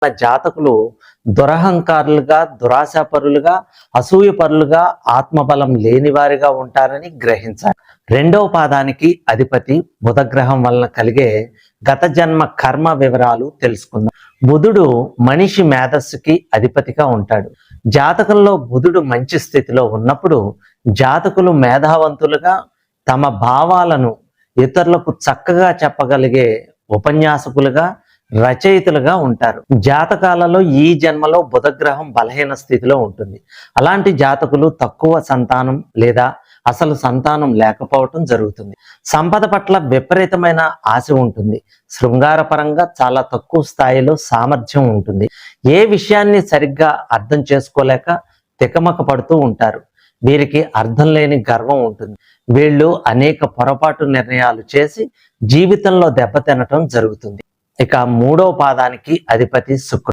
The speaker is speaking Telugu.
జాతకులు దురహంకారులుగా, దురాశాపరులుగా, అసూయపరులుగా, ఆత్మబలం లేనివారిగా ఉంటారని గ్రహించాలి. రెండవ పాదానికి అధిపతి బుధగ్రహం వలన కలిగే గత జన్మ కర్మ వివరాలు తెలుసుకుందాం. బుధుడు మనిషి మేధస్సుకి అధిపతిగా ఉంటాడు. జాతకంలో బుధుడు మంచి స్థితిలో ఉన్నప్పుడు జాతకులు మేధావంతులుగా, తమ భావాలను ఇతరులకు చక్కగా చెప్పగలిగే ఉపన్యాసకులుగా, రచయితలుగా ఉంటారు. జాతకాలలో ఈ జన్మలో బుధగ్రహం బలహీన స్థితిలో ఉంటుంది. అలాంటి జాతకులు తక్కువ సంతానం లేదా అసలు సంతానం లేకపోవటం జరుగుతుంది. సంపద పట్ల విపరీతమైన ఆశ ఉంటుంది. శృంగారపరంగా చాలా తక్కువ స్థాయిలో సామర్థ్యం ఉంటుంది. ఏ విషయాన్ని సరిగ్గా అర్థం చేసుకోలేక తికమక పడుతూ ఉంటారు. వీరికి అర్థం లేని గర్వం ఉంటుంది. వీళ్ళు అనేక పొరపాటు నిర్ణయాలు చేసి జీవితంలో దెబ్బతినటం జరుగుతుంది. ఇక మూడవ పాదానికి అధిపతి శుక్రుడు.